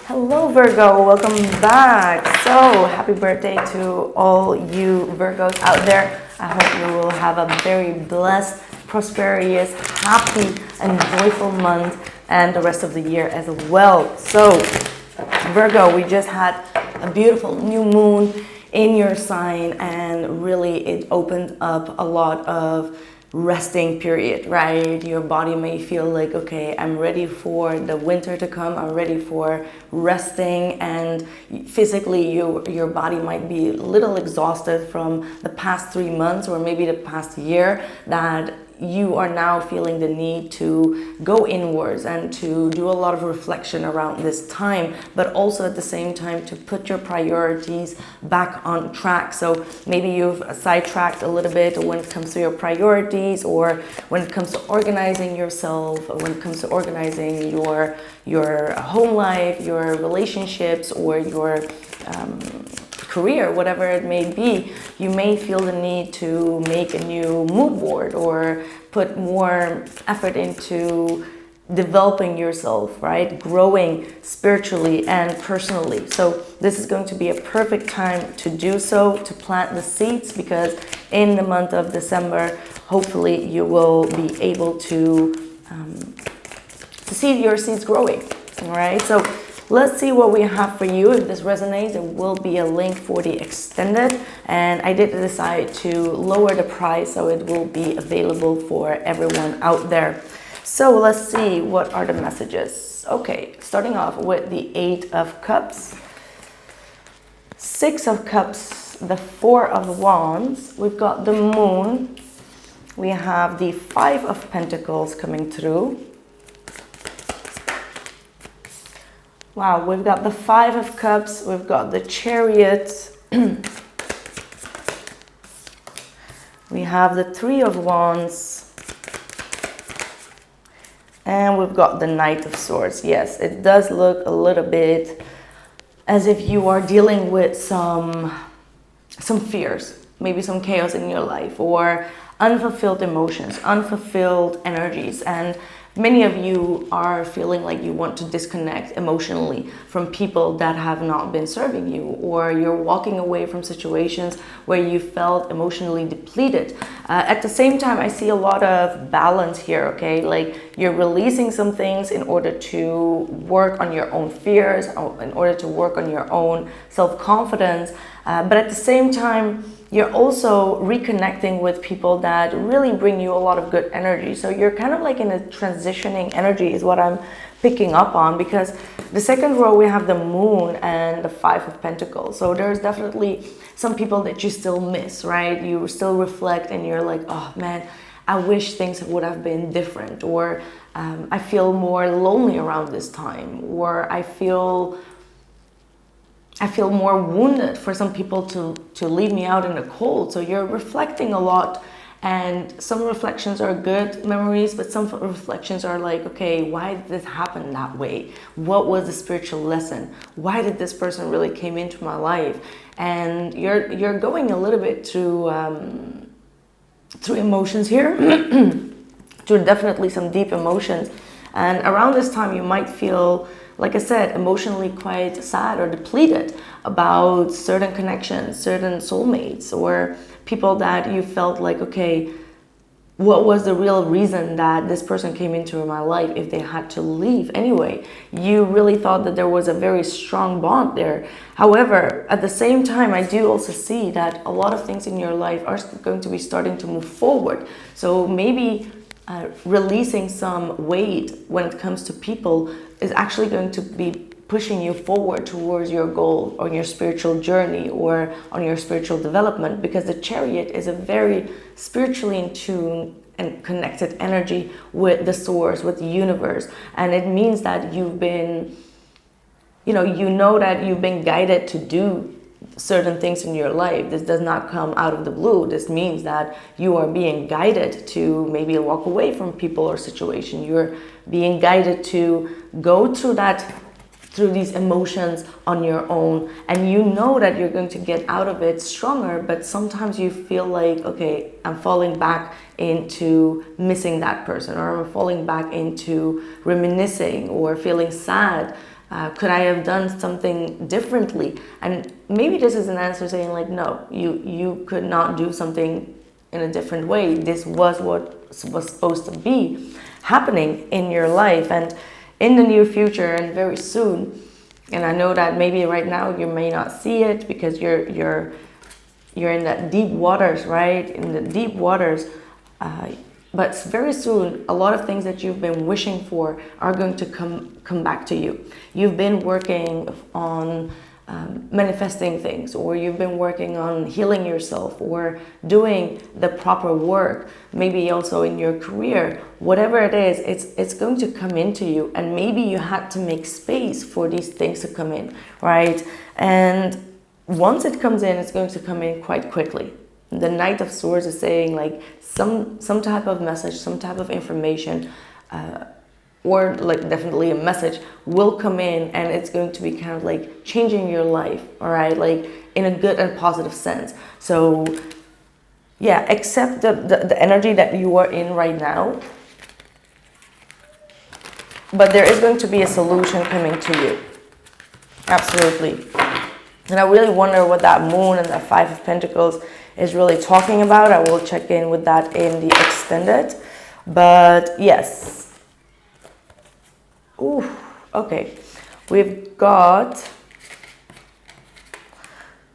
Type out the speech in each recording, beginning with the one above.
Hello Virgo, welcome back. So happy birthday to all you Virgos out there. I hope you will have a very blessed, prosperous, happy and joyful month and the rest of the year as well. So Virgo, we just had a beautiful new moon in your sign and really it opened up a lot of resting period, right? Your body may feel like, okay, I'm ready for the winter to come, I'm ready for resting, and physically your body might be a little exhausted from the past 3 months or maybe the past year, that you are now feeling the need to go inwards and to do a lot of reflection around this time, but also at the same time to put your priorities back on track. So maybe you've sidetracked a little bit when it comes to your priorities, or when it comes to organizing yourself, or when it comes to organizing your home life, your relationships, or your career, whatever it may be. You may feel the need to make a new mood board or put more effort into developing yourself, right? Growing spiritually and personally. So this is going to be a perfect time to do so, to plant the seeds, because in the month of December, hopefully you will be able to see your seeds growing, all right? So let's see what we have for you. If this resonates, there will be a link for the extended, and I did decide to lower the price so it will be available for everyone out there. So let's see, what are the messages? Okay, starting off with the 8 of Cups, 6 of Cups, the 4 of Wands, we've got the Moon, we have the 5 of Pentacles coming through. Wow, we've got the 5 of Cups, we've got the Chariot, we have the 3 of Wands, and we've got the Knight of Swords. Yes, it does look a little bit as if you are dealing with some fears, maybe some chaos in your life, or unfulfilled emotions, unfulfilled energies, and many of you are feeling like you want to disconnect emotionally from people that have not been serving you, or you're walking away from situations where you felt emotionally depleted. At the same time, I see a lot of balance here, okay? Like you're releasing some things in order to work on your own fears, in order to work on your own self-confidence, but at the same time, you're also reconnecting with people that really bring you a lot of good energy. So you're kind of like in a transitioning energy is what I'm picking up on, because the second row we have the Moon and the 5 of Pentacles. So there's definitely some people that you still miss, right? You still reflect and you're like, oh man, I wish things would have been different, or I feel more lonely around this time, or I feel more wounded for some people to leave me out in the cold. So you're reflecting a lot, and some reflections are good memories, but some reflections are like, okay, why did this happen that way? What was the spiritual lesson? Why did this person really came into my life? And you're going a little bit through emotions here, through definitely some deep emotions. And around this time you might feel, like I said, emotionally quite sad or depleted about certain connections, certain soulmates, or people that you felt like, okay, what was the real reason that this person came into my life if they had to leave anyway? You really thought that there was a very strong bond there. However, at the same time, I do also see that a lot of things in your life are going to be starting to move forward. So maybe releasing some weight when it comes to people is actually going to be pushing you forward towards your goal on your spiritual journey or on your spiritual development, because the Chariot is a very spiritually in tune and connected energy with the source, with the universe. And it means that you've been, you know that you've been guided to do certain things in your life. This does not come out of the blue. This means that you are being guided to maybe walk away from people or situation. You're being guided to go through these emotions on your own, and you know that you're going to get out of it stronger, but sometimes you feel like, okay, I'm falling back into missing that person, or I'm falling back into reminiscing or feeling sad Could I have done something differently? And maybe this is an answer saying like, no, you could not do something in a different way. This was what was supposed to be happening in your life, and in the near future and very soon. And I know that maybe right now you may not see it because you're in that deep waters, right? In the deep waters. But very soon, a lot of things that you've been wishing for are going to come back to you. You've been working on manifesting things, or you've been working on healing yourself, or doing the proper work, maybe also in your career. Whatever it is, it's going to come into you, and maybe you had to make space for these things to come in, right? And once it comes in, it's going to come in quite quickly. The Knight of Swords is saying like some type of message, some type of information, or like definitely a message will come in, and it's going to be kind of like changing your life, all right, like in a good and positive sense. So yeah, accept the energy that you are in right now, but there is going to be a solution coming to you, absolutely. And I really wonder what that moon and that Five of Pentacles is really talking about. I will check in with that in the extended, but yes. Ooh, okay, we've got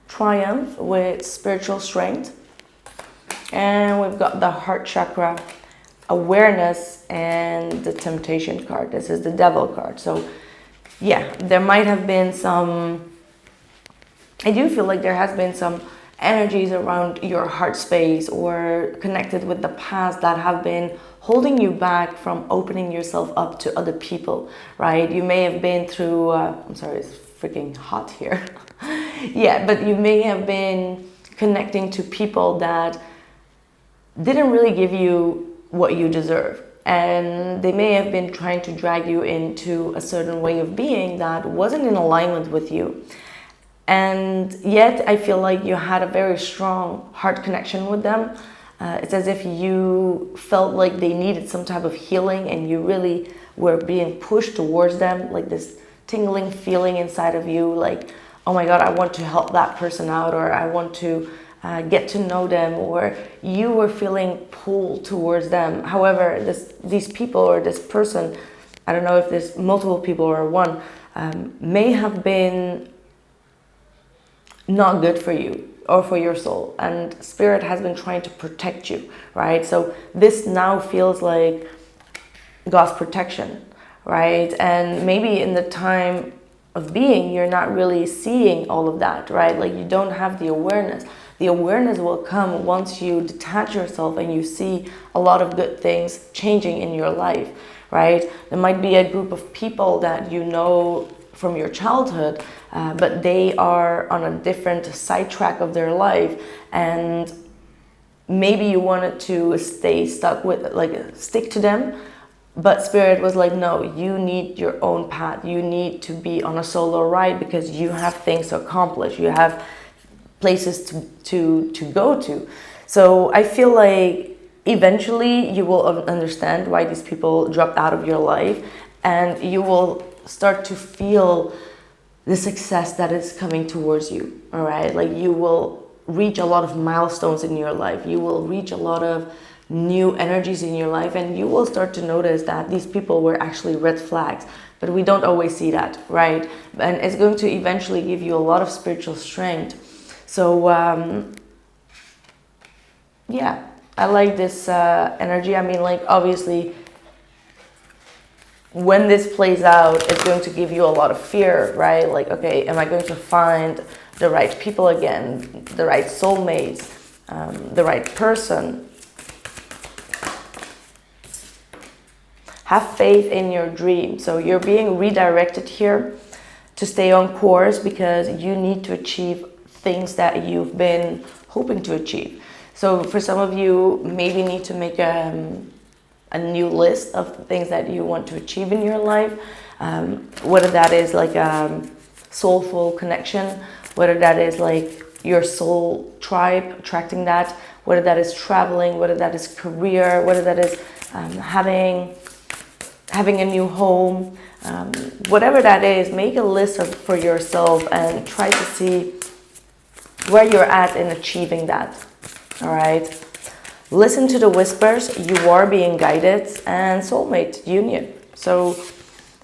Triumph with spiritual strength, and we've got the heart chakra, awareness, and the temptation card. This is the devil card. So yeah, there might have been some, I do feel like there has been some energies around your heart space or connected with the past that have been holding you back from opening yourself up to other people, right? You may have been through, I'm sorry, it's freaking hot here. Yeah, but you may have been connecting to people that didn't really give you what you deserve. And they may have been trying to drag you into a certain way of being that wasn't in alignment with you. And yet I feel like you had a very strong heart connection with them. It's as if you felt like they needed some type of healing, and you really were being pushed towards them, like this tingling feeling inside of you, like, oh my God, I want to help that person out, or I want to get to know them, or you were feeling pulled towards them. However, these people or this person, I don't know if there's multiple people or one, may have been not good for you or for your soul, and spirit has been trying to protect you, right? So this now feels like God's protection, right? And maybe in the time of being, you're not really seeing all of that, right? Like you don't have the awareness. The awareness will come once you detach yourself and you see a lot of good things changing in your life, right? There might be a group of people that you know from your childhood, but they are on a different sidetrack of their life, and maybe you wanted to stay stuck with, like, stick to them, but spirit was like, no, you need your own path. You need to be on a solo ride because you have things to accomplish. You have places to go to. So I feel like eventually you will understand why these people dropped out of your life, and you will start to feel the success that is coming towards you, all right? Like you will reach a lot of milestones in your life. You will reach a lot of new energies in your life, and you will start to notice that these people were actually red flags, but we don't always see that, right? And it's going to eventually give you a lot of spiritual strength. So yeah, I like this energy. I mean, like, obviously when this plays out, it's going to give you a lot of fear, right? Like, okay, am I going to find the right people again, the right soulmates, the right person? Have faith in your dream. So you're being redirected here to stay on course because you need to achieve things that you've been hoping to achieve. So for some of you, maybe need to make a new list of things that you want to achieve in your life. Whether that is like a soulful connection, whether that is like your soul tribe, attracting that, whether that is traveling, whether that is career, whether that is having a new home, whatever that is, make a list for yourself and try to see where you're at in achieving that. All right. Listen to the whispers. You are being guided, and soulmate union. So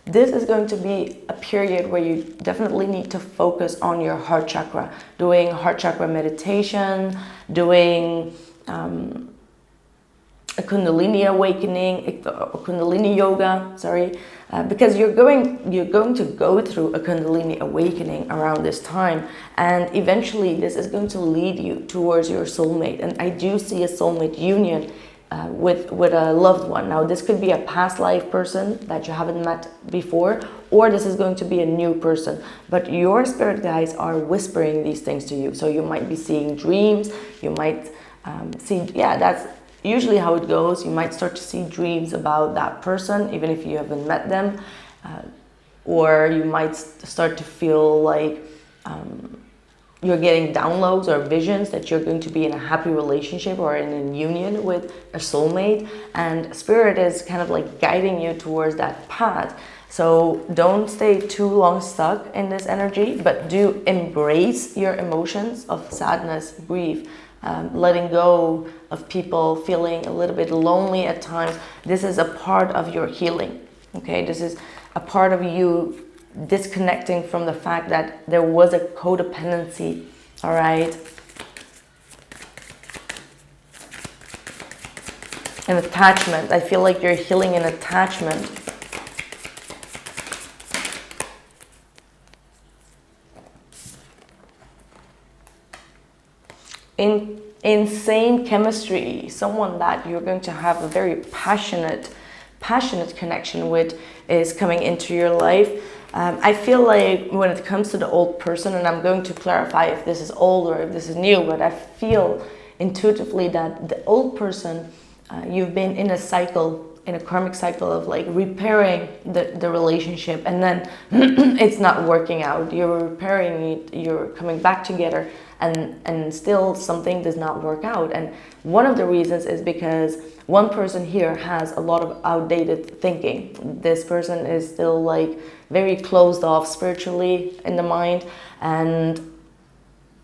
this is going to be a period where you definitely need to focus on your heart chakra, doing heart chakra meditation, doing a Kundalini awakening, Kundalini yoga, sorry, because you're going to go through a Kundalini awakening around this time, and eventually this is going to lead you towards your soulmate. And I do see a soulmate union with a loved one. Now, this could be a past life person that you haven't met before, or this is going to be a new person. But your spirit guides are whispering these things to you. So you might be seeing dreams. You might see, that's usually how it goes. You might start to see dreams about that person, even if you haven't met them, or you might start to feel like you're getting downloads or visions that you're going to be in a happy relationship or in a union with a soulmate, and spirit is kind of like guiding you towards that path. So don't stay too long stuck in this energy, but do embrace your emotions of sadness, grief, letting go of people, feeling a little bit lonely at times. This is a part of your healing. Okay, this is a part of you disconnecting from the fact that there was a codependency. All right, an attachment. I feel like you're healing an attachment. Insane chemistry, someone that you're going to have a very passionate connection with is coming into your life. I feel like when it comes to the old person, and I'm going to clarify if this is old or if this is new, but I feel intuitively that the old person, you've been in a cycle, in a karmic cycle of like repairing the relationship, and then it's not working out. You're repairing it, you're coming back together, and still something does not work out. And one of the reasons is because one person here has a lot of outdated thinking. This person is still like very closed off spiritually in the mind, and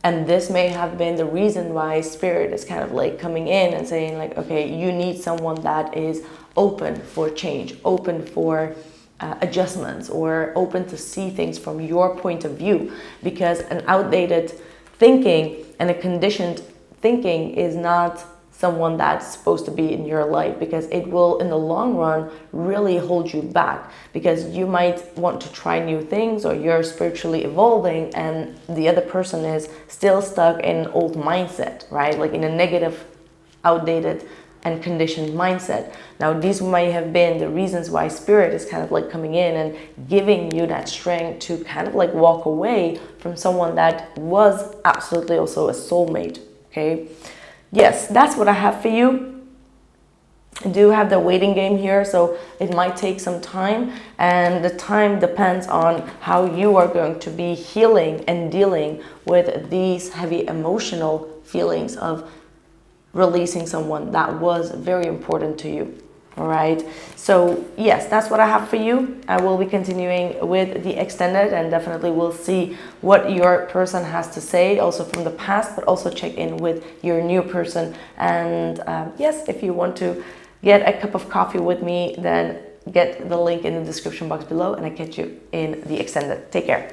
this may have been the reason why spirit is kind of like coming in and saying like, okay, you need someone that is open for change, open for adjustments, or open to see things from your point of view, because an outdated thinking and a conditioned thinking is not someone that's supposed to be in your life, because it will in the long run really hold you back, because you might want to try new things, or you're spiritually evolving and the other person is still stuck in an old mindset, right? Like in a negative, outdated and conditioned mindset. Now, these may have been the reasons why spirit is kind of like coming in and giving you that strength to kind of like walk away from someone that was absolutely also a soulmate. Okay, yes, that's what I have for you. I do have the waiting game here, so it might take some time, and the time depends on how you are going to be healing and dealing with these heavy emotional feelings of releasing someone that was very important to you. All right, so yes, that's what I have for you. I will be continuing with the extended, and definitely we'll see what your person has to say also from the past, but also check in with your new person. And yes, if you want to get a cup of coffee with me, then get the link in the description box below, and I catch you in the extended. Take care.